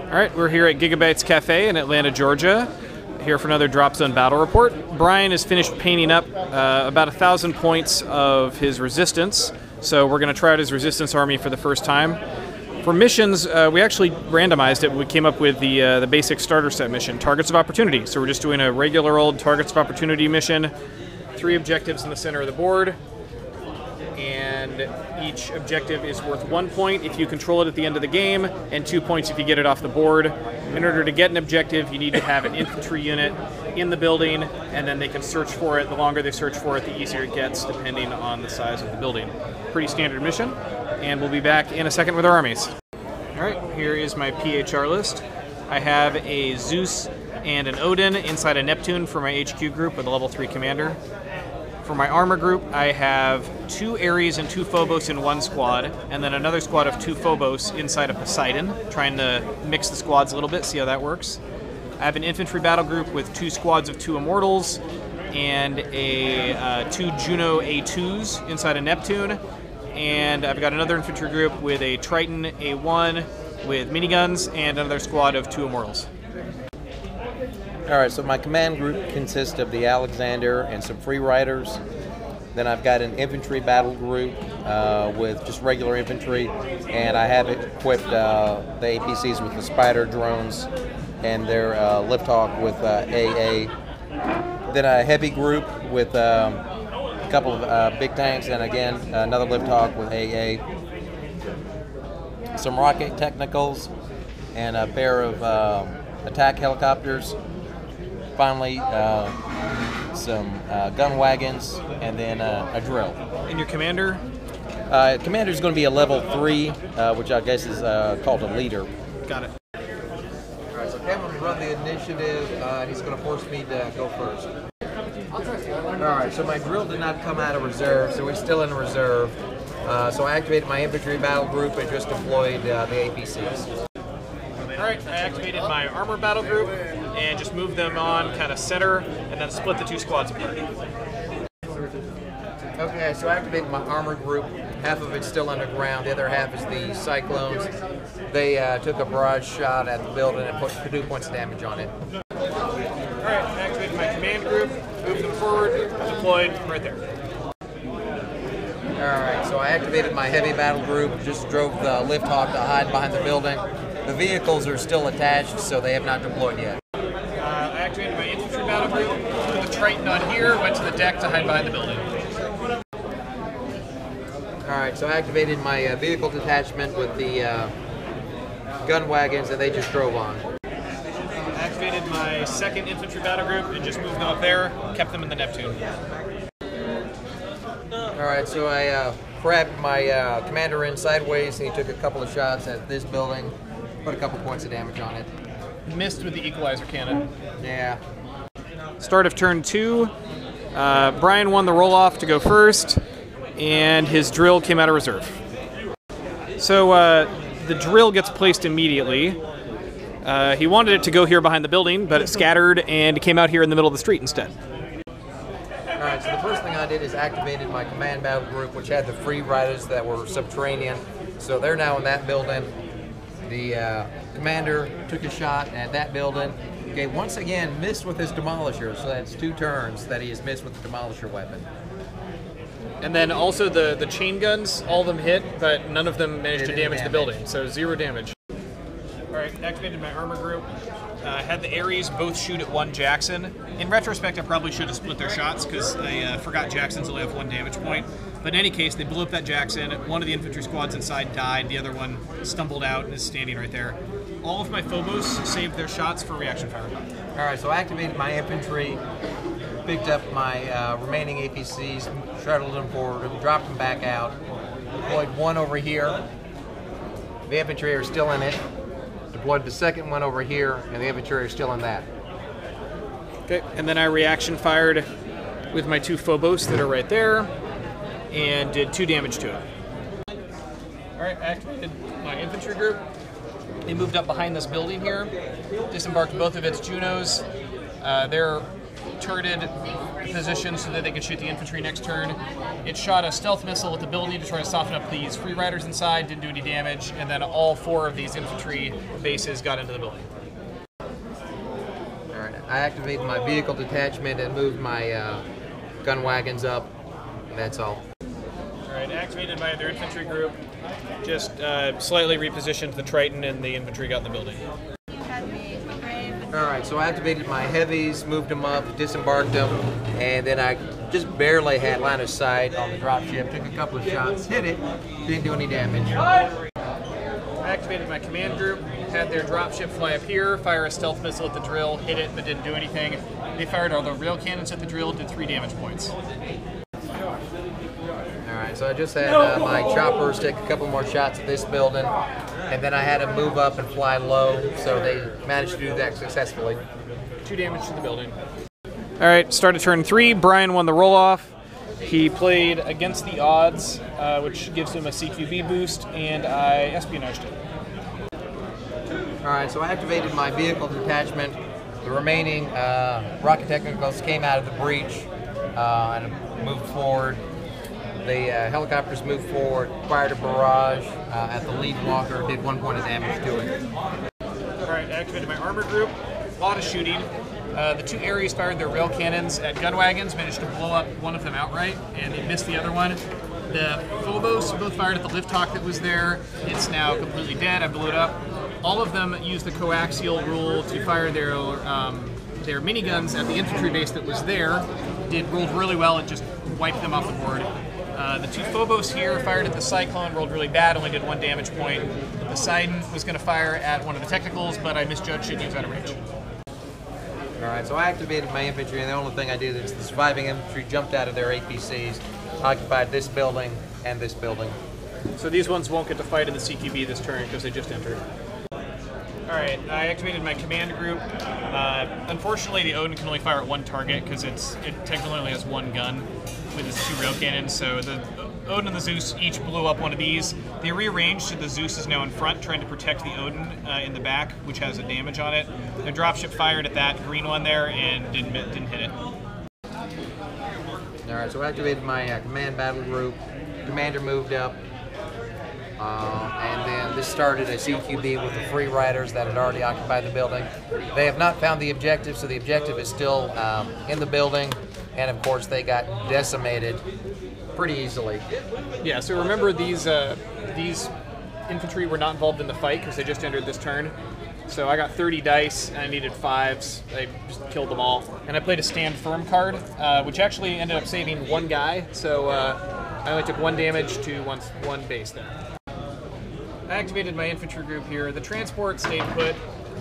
Alright, we're here at Giga-Bites Cafe in Atlanta, Georgia, here for another Dropzone Battle Report. Bryan has finished painting up about 1,000 points of his resistance, so we're going to try out his resistance army for the first time. For missions, we actually randomized it. We came up with the basic starter set mission, Targets of Opportunity. So we're just doing a regular old Targets of Opportunity mission, 3 objectives in the center of the board, and each objective is worth 1 point if you control it at the end of the game, and 2 points if you get it off the board. In order to get an objective, you need to have an infantry unit in the building, and then they can search for it. The longer they search for it, the easier it gets, depending on the size of the building. Pretty standard mission, and we'll be back in a second with our armies. Alright, here is my PHR list. I have a Zeus and an Odin inside a Neptune for my HQ group with a level 3 commander. For my armor group, I have 2 Ares and 2 Phobos in one squad, and then another squad of 2 Phobos inside of Poseidon, trying to mix the squads a little bit, see how that works. I have an infantry battle group with 2 squads of 2 Immortals, and a 2 Juno A2s inside a Neptune, and I've got another infantry group with a Triton A1 with miniguns, and another squad of 2 Immortals. Alright, so my command group consists of the Alexander and some free riders. Then I've got an infantry battle group with just regular infantry, and I have equipped the APCs with the Spider drones and their Lifthawk with AA. Then a heavy group with a couple of big tanks, and again another Lifthawk with AA. Some rocket technicals and a pair of attack helicopters. Finally, some gun wagons, and then a drill. And your commander? Commander is going to be a level 3, which I guess is called a leader. Got it. All right, so Cameron will run the initiative, and he's going to force me to go first. All right, so my drill did not come out of reserve, so it's still in reserve. So I activated my infantry battle group and just deployed the APCs. Alright, I activated my armor battle group and just moved them on kind of center and then split the 2 squads apart. Okay, so I activated my armor group. Half of it's still underground, the other half is the Cyclones. They took a barrage shot at the building and put 2 points of damage on it. Alright, I activated my command group, moved them forward, deployed right there. Alright, so I activated my heavy battle group, just drove the Lifthawk to hide behind the building. The vehicles are still attached, so they have not deployed yet. I activated my infantry battle group, put the Triton on here, went to the deck to hide behind the building. Alright, so I activated my vehicle detachment with the gun wagons, and they just drove on. I activated my 2nd infantry battle group and just moved them up there, kept them in the Neptune. Alright, so I grabbed my commander in sideways, and he took a couple of shots at this building. Put a couple points of damage on it. Missed with the equalizer cannon. Yeah. Start of turn 2. Bryan won the roll-off to go first, and his drill came out of reserve. So the drill gets placed immediately. He wanted it to go here behind the building, but it scattered and came out here in the middle of the street instead. Alright, so the first thing I did is activated my command battle group, which had the free riders that were subterranean. So they're now in that building. The commander took a shot at that building. Okay, once again, missed with his demolisher, so that's 2 turns that he has missed with the demolisher weapon. And then also the chain guns, all of them hit, but none of them managed to damage the building, so 0 damage. Alright, activated my armor group. Had the Ares both shoot at 1 Jackson. In retrospect, I probably should have split their shots because I forgot Jacksons only have 1 damage point. But in any case, they blew up that Jackson. One of the infantry squads inside died. The other one stumbled out and is standing right there. All of my Phobos saved their shots for reaction fire. Alright, so I activated my infantry, picked up my remaining APCs, shuttled them forward, dropped them back out, deployed 1 over here. The infantry are still in it. Deployed the 2nd one over here, and the infantry are still in that. Okay, and then I reaction fired with my 2 Phobos that are right there, and did 2 damage to it. Alright, I activated my infantry group. They moved up behind this building here, disembarked both of its Junos. They're turreted the position so that they could shoot the infantry next turn. It shot a stealth missile at the building to try to soften up these free riders inside, didn't do any damage, and then all 4 of these infantry bases got into the building. Alright, I activated my vehicle detachment and moved my gun wagons up. That's all. Alright, activated my other infantry group. Just slightly repositioned the Triton and the infantry got in the building. Alright, so I activated my heavies, moved them up, disembarked them, and then I just barely had line of sight on the dropship. Took a couple of shots, hit it, didn't do any damage. I activated my command group, had their dropship fly up here, fire a stealth missile at the drill, hit it but didn't do anything. They fired all the rail cannons at the drill, did 3 damage points. Alright, so I just had my choppers take a couple more shots at this building, and then I had them move up and fly low, so they managed to do that successfully. 2 damage to the building. Alright, started turn 3. Bryan won the roll-off. He played against the odds, which gives him a CQB boost, and I espionaged it. Alright, so I activated my vehicle detachment. The remaining rocket technicals came out of the breach and moved forward. The helicopters moved forward, fired a barrage at the lead walker, did 1 point of damage to it. Alright, activated my armor group. A lot of shooting. The 2 Aries fired their rail cannons at gun wagons, managed to blow up one of them outright, and they missed the other one. The Phobos both fired at the lift hawk that was there. It's now completely dead. I blew it up. All of them used the coaxial rule to fire their miniguns at the infantry base that was there. Rolled really well and just wiped them off the board. The 2 Phobos here fired at the Cyclone, rolled really bad, only did 1 damage point. The Poseidon was going to fire at one of the technicals, but I misjudged it, he was out of range. Alright, so I activated my infantry, and the only thing I did is the surviving infantry jumped out of their APCs, occupied this building and this building. So these ones won't get to fight in the CQB this turn because they just entered. Alright, I activated my command group. Unfortunately, the Odin can only fire at 1 target because it technically only has 1 gun with its 2 rail cannons, so the Odin and the Zeus each blew up one of these. They rearranged, so the Zeus is now in front, trying to protect the Odin in the back, which has a damage on it. The dropship fired at that green one there and didn't hit it. Alright, so I activated my command battle group. Commander moved up. And then this started a CQB with the free riders that had already occupied the building. They have not found the objective, so the objective is still in the building. And of course, they got decimated pretty easily. Yeah, so remember these infantry were not involved in the fight because they just entered this turn. So I got 30 dice and I needed 5s. I just killed them all. And I played a stand firm card, which actually ended up saving 1 guy. So I only took 1 damage to one base there. I activated my infantry group here. The transport stayed put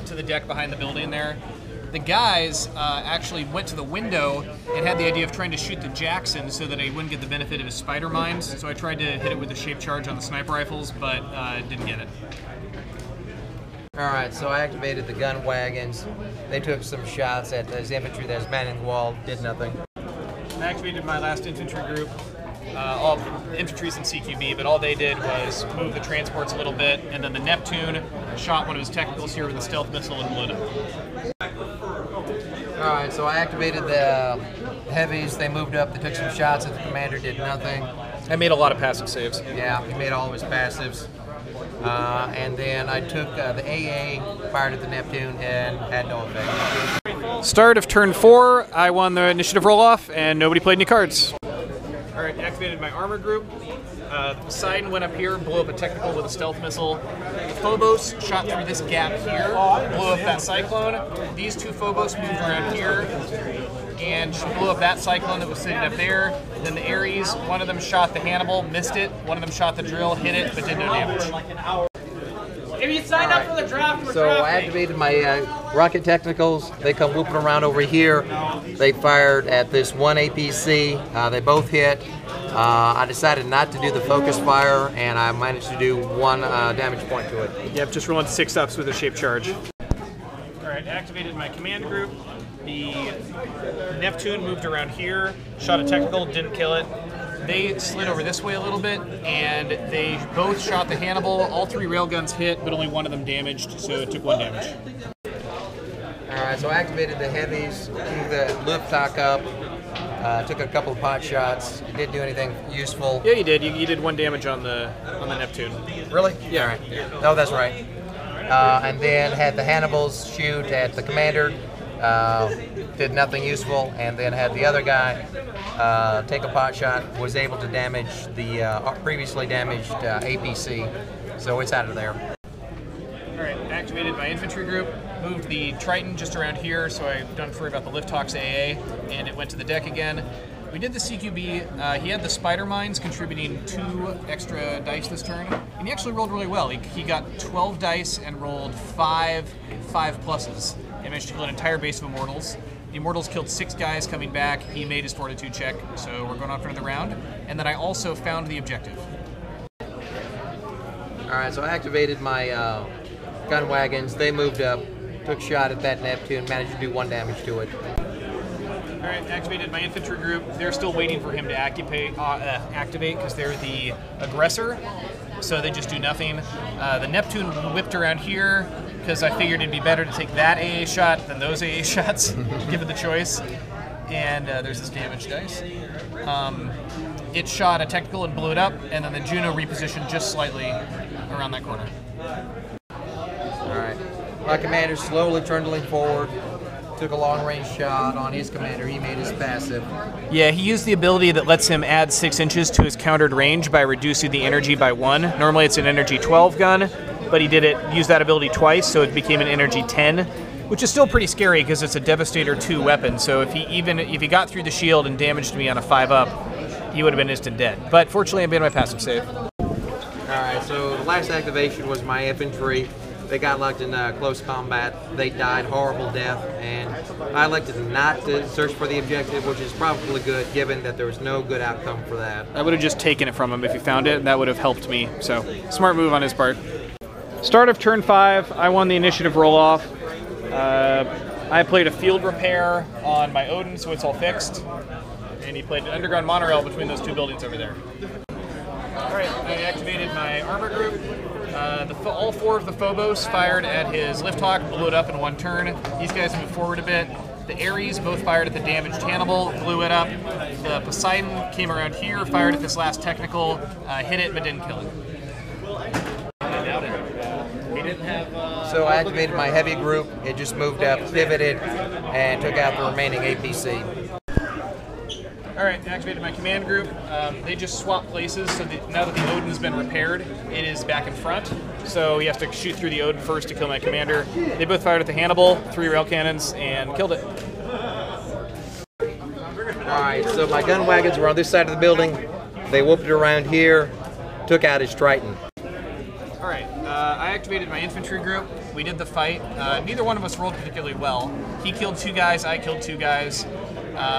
to the deck behind the building there. The guys actually went to the window and had the idea of trying to shoot the Jackson so that I wouldn't get the benefit of his spider mines. So I tried to hit it with the shape charge on the sniper rifles, but didn't get it. Alright, so I activated the gun wagons. They took some shots at this infantry that was manning the wall, did nothing. I activated my last infantry group. All infantry's in CQB, but all they did was move the transports a little bit, and then the Neptune shot one of his technicals here with a stealth missile and blew it up. Alright, so I activated the heavies, they moved up, they took some shots at the commander, did nothing. I made a lot of passive saves. Yeah, he made all of his passives. And then I took the AA, fired at the Neptune, and had no effect. Start of turn 4, I won the initiative roll-off, and nobody played any cards. Alright, activated my armor group. The Poseidon went up here, blew up a technical with a stealth missile. The Phobos shot through this gap here, blew up that Cyclone. These 2 Phobos moved around here and blew up that Cyclone that was sitting up there. Then the Ares, one of them shot the Hannibal, missed it. One of them shot the drill, hit it, but did no damage. If you sign up for the draft, we're So I activated my rocket technicals. They come whooping around over here. They fired at this 1 APC. They both hit. I decided not to do the focus fire, and I managed to do 1 damage point to it. Yep, just rolling 6 ups with a shape charge. Alright, activated my command group. The Neptune moved around here, shot a technical, didn't kill it. They slid over this way a little bit, and they both shot the Hannibal. All 3 railguns hit, but only one of them damaged, so it took 1 damage. Alright, so I activated the heavies, moved the lift talk up. Took a couple of pot shots. Didn't do anything useful. Yeah, you did. You did 1 damage on the Neptune. Really? Yeah. All right. Oh, that's right. And then had the Hannibals shoot at the commander. Did nothing useful, and then had the other guy take a pot shot. Was able to damage the previously damaged APC, so it's out of there. All right, activated my infantry group, moved the Triton just around here, so I don't have to worry about the Lift Hawks AA, and it went to the deck again. We did the CQB. He had the spider mines contributing 2 extra dice this turn, and he actually rolled really well. He got 12 dice and rolled 5 pluses. He managed to kill an entire base of Immortals. The Immortals killed 6 guys coming back. He made his fortitude check, so we're going on for another round. And then I also found the objective. All right, so I activated my gun wagons. They moved up, took a shot at that Neptune, managed to do 1 damage to it. All right, activated my infantry group. They're still waiting for him to activate because they're the aggressor, so they just do nothing. The Neptune whipped around here because I figured it'd be better to take that AA shot than those AA shots, given the choice. And there's this damage dice. It shot a technical and blew it up, and then the Juno repositioned just slightly around that corner. All right, my commander slowly trundling forward. Took a long-range shot on his commander. He made his passive. Yeah, he used the ability that lets him add 6 inches to his countered range by reducing the energy by 1. Normally it's an energy 12 gun, but he used that ability twice, so it became an energy 10, which is still pretty scary because it's a Devastator 2 weapon. So if he got through the shield and damaged me on a 5-up, he would have been instant dead. But fortunately, I made my passive save. All right, so the last activation was my infantry. They got locked in close combat. They died horrible death, and I elected not to search for the objective, which is probably good, given that there was no good outcome for that. I would have just taken it from him if he found it, and that would have helped me. So, smart move on his part. Start of turn 5, I won the initiative roll-off. I played a field repair on my Odin, so it's all fixed. And he played an underground monorail between those 2 buildings over there. Alright, I activated my armor group. All 4 of the Phobos fired at his Lift Hawk, blew it up in 1 turn. These guys moved forward a bit. The Ares both fired at the damaged Hannibal, blew it up. The Poseidon came around here, fired at this last technical, hit it but didn't kill it. So I activated my heavy group. It just moved up, pivoted, and took out the remaining APC. All right, activated my command group. They just swapped places, so now that the Odin's been repaired, it is back in front. So he has to shoot through the Odin first to kill my commander. They both fired at the Hannibal, 3 rail cannons, and killed it. All right, so my gun wagons were on this side of the building. They whooped it around here, took out his Triton. All right, I activated my infantry group. We did the fight. Neither one of us rolled particularly well. He killed 2 guys, I killed 2 guys.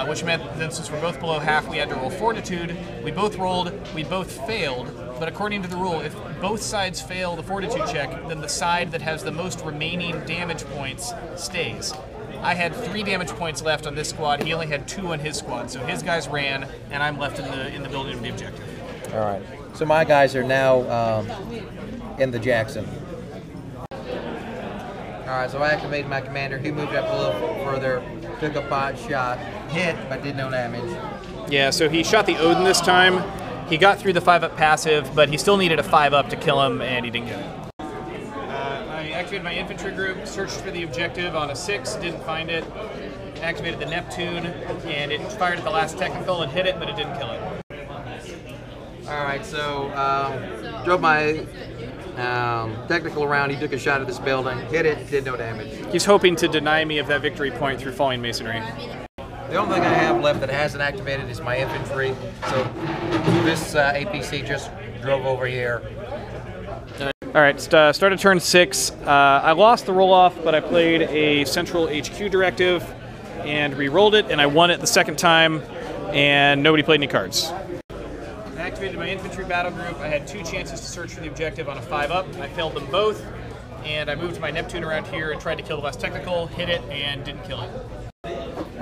Which meant that since we're both below half, we had to roll fortitude. We both rolled, we both failed, but according to the rule, if both sides fail the fortitude check, then the side that has the most remaining damage points stays. I had 3 damage points left on this squad. He only had 2 on his squad, so his guys ran, and I'm left in the building of the objective. All right, so my guys are now in the Jackson. All right, so I activated my commander. He moved up a little further, took a pot shot, hit, but did no damage. Yeah, so he shot the Odin this time. He got through the 5-up passive, but he still needed a 5-up to kill him, and he didn't get it. I activated my infantry group, searched for the objective on a 6, didn't find it. Activated the Neptune, and it fired at the last technical and hit it, but it didn't kill it. All right, so drove my technical around. He took a shot at this building, hit it, did no damage. He's hoping to deny me of that victory point through falling masonry. The only thing I have left that hasn't activated is my infantry. So this APC just drove over here. All right, started turn 6. I lost the roll-off, but I played a central HQ directive and re-rolled it, and I won it the second time, and nobody played any cards. I activated my infantry battle group. I had 2 chances to search for the objective on a 5-up. I failed them both, and I moved my Neptune around here and tried to kill the last technical, hit it, and didn't kill it.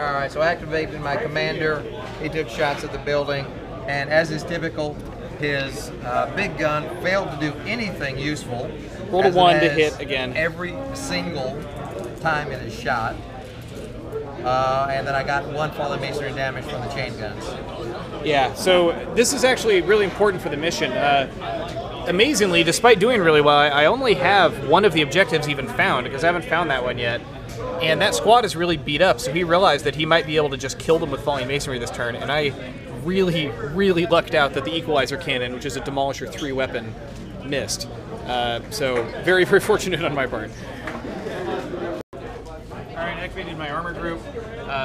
All right, so I activated my commander. He took shots at the building, and as is typical, his big gun failed to do anything useful. Rolled a 1 to hit again. Every single time it is shot. and then I got 1 falling masonry damage from the chain guns. Yeah, so this is actually really important for the mission. Amazingly, despite doing really well, I only have 1 of the objectives even found, because I haven't found that one yet. And that squad is really beat up, so he realized that he might be able to just kill them with falling masonry this turn, and I really, really lucked out that the equalizer cannon, which is a Demolisher 3 weapon, missed. So very, very fortunate on my part. Alright, activated my armor group.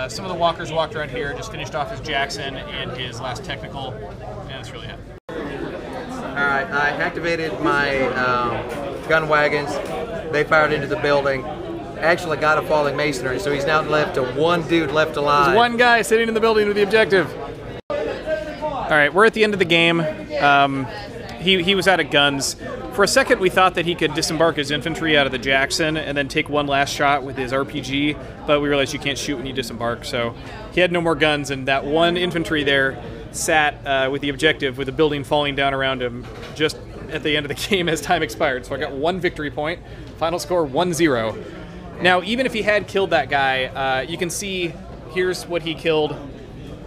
Some of the walkers walked around here, just finished off his Jackson and his last technical, and that's really it. Alright, I activated my gun wagons. They fired into the building. Actually got a falling masonry, so he's now left to 1 dude left alive. There's 1 guy sitting in the building with the objective. Alright, we're at the end of the game. He was out of guns. For a second, we thought that he could disembark his infantry out of the Jackson and then take 1 last shot with his RPG, but we realized you can't shoot when you disembark, so he had no more guns, and that 1 infantry there sat with the objective with the building falling down around him just at the end of the game as time expired. So I got 1 victory point. Final score 1-0. Now, even if he had killed that guy, you can see here's what he killed,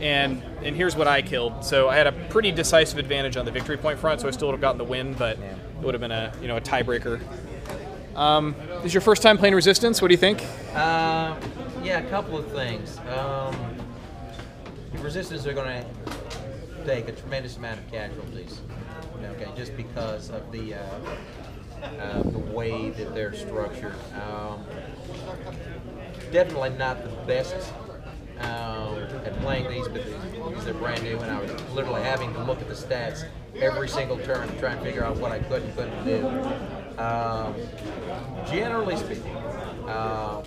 and here's what I killed. So I had a pretty decisive advantage on the victory point front, so I still would have gotten the win, but it would have been a tiebreaker. This is your first time playing Resistance. What do you think? Yeah, a couple of things. Resistance are going to take a tremendous amount of casualties, okay, just because of the way that they're structured. Definitely not the best at playing these, but because they're brand new, and I was literally having to look at the stats every single turn to try and figure out what I could and couldn't do. Generally speaking, I'm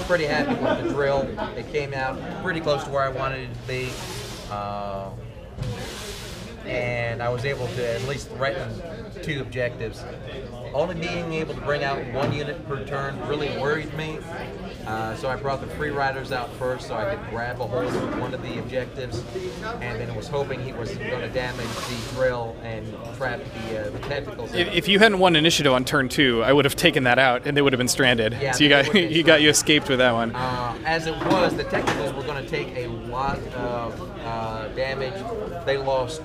pretty happy with the drill. It came out pretty close to where I wanted it to be. And I was able to at least threaten 2 objectives. Only being able to bring out 1 unit per turn really worried me. So I brought the free riders out first so I could grab a hold of 1 of the objectives, and then I was hoping he was going to damage the drill and trap the tentacles. If you hadn't won initiative on turn 2, I would have taken that out, and they would have been stranded. Yeah, so you escaped with that one. As it was, the tentacles were going to take a lot of damage. They lost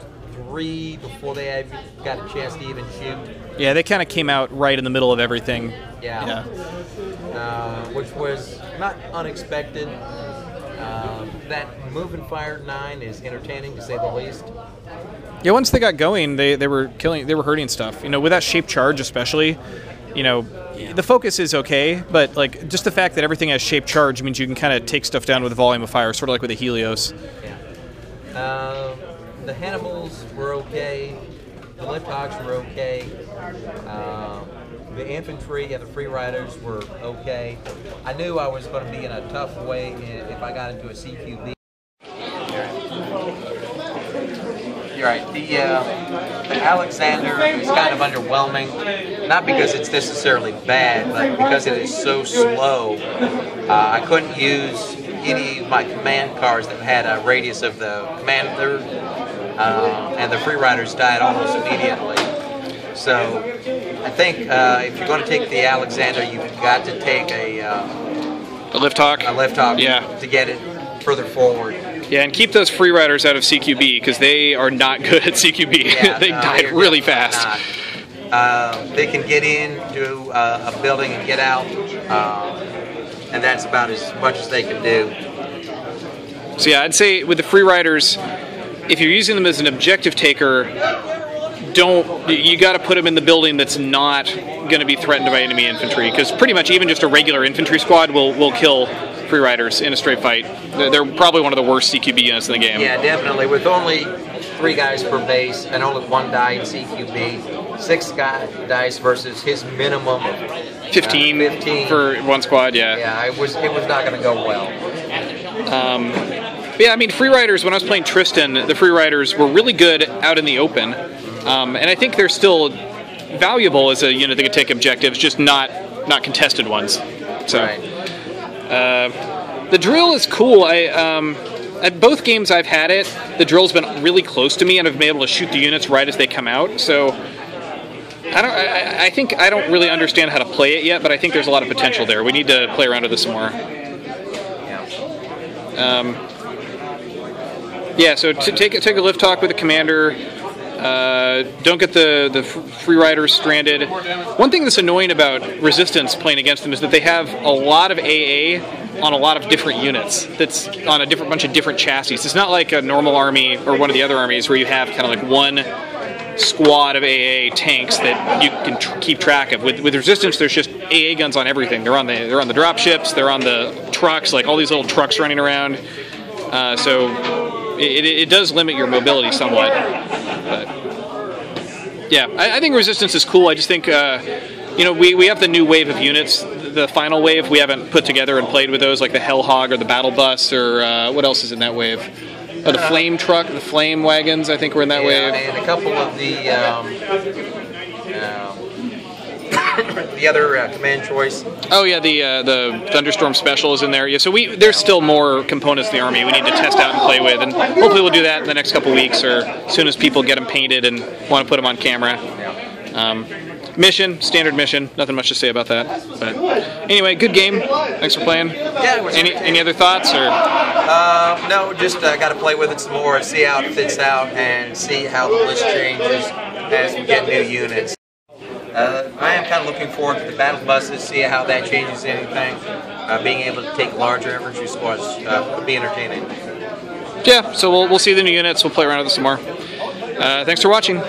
3 before they got a chance to even shoot. Yeah, they kind of came out right in the middle of everything. Yeah. Which was not unexpected. That move and fire 9 is entertaining, to say the least. Yeah, once they got going, they were hurting stuff. With that shape charge especially, the focus is okay, but like just the fact that everything has shape charge means you can kind of take stuff down with volume of fire, sort of like with the Helios. Yeah. The Hannibals were okay. The Lifthawks were okay. The infantry and the free riders were okay. I knew I was going to be in a tough way if I got into a CQB. You're right. The Alexander is kind of underwhelming, not because it's necessarily bad, but because it is so slow. I couldn't use any of my command cars that had a radius of the commander, and the free riders died almost immediately. So I think if you're going to take the Alexander, you've got to take a Lifthawk. A Lifthawk, yeah, to get it further forward. Yeah, and keep those free riders out of CQB because they are not good at CQB. Yeah, they died really fast. They can get into a building and get out, and that's about as much as they can do. So yeah, I'd say with the free riders, if you're using them as an objective taker, you got to put them in the building that's not going to be threatened by enemy infantry, because pretty much even just a regular infantry squad will kill free riders in a straight fight. They're probably one of the worst CQB units in the game. Yeah, definitely. With only 3 guys per base and only 1 die in CQB, 6 dice versus his minimum of 15 for 1 squad. Yeah. Yeah, it was not going to go well. Yeah, I mean, free riders, when I was playing Tristan, the free riders were really good out in the open. And I think they're still valuable as a unit that could take objectives, just not contested ones. So, right. The drill is cool. At both games I've had it, the drill's been really close to me, and I've been able to shoot the units right as they come out. So, I think I don't really understand how to play it yet, but I think there's a lot of potential there. We need to play around with this some more. Yeah. Yeah, so take a lift talk with the commander. Don't get the free riders stranded. One thing that's annoying about Resistance playing against them is that they have a lot of AA on a lot of different units. That's on a bunch of different chassis. It's not like a normal army or one of the other armies where you have kind of like one squad of AA tanks that you can keep track of. With Resistance, there's just AA guns on everything. They're on the drop ships. They're on the trucks, like all these little trucks running around. So it does limit your mobility somewhat. But yeah, I think Resistance is cool. I just think you know, we have the new wave of units. The final wave we haven't put together and played with those, like the Hellhog or the Battle Bus or what else is in that wave? Oh, the Flame Truck, the Flame Wagons, I think were in that wave. And a couple of the other command choice. Oh yeah, the Thunderstorm Special is in there. Yeah, so there's still more components of the army we need to test out and play with, and hopefully we'll do that in the next couple weeks or as soon as people get them painted and want to put them on camera. Mission, standard mission. Nothing much to say about that. But anyway, good game. Thanks for playing. Yeah. Any other thoughts or? No, just got to play with it some more, see how it fits out, and see how the list changes as we get new units. I am kind of looking forward to the battle buses, see how that changes anything. Being able to take larger infantry squads would be entertaining. Yeah, so we'll see the new units. We'll play around with it some more. Thanks for watching.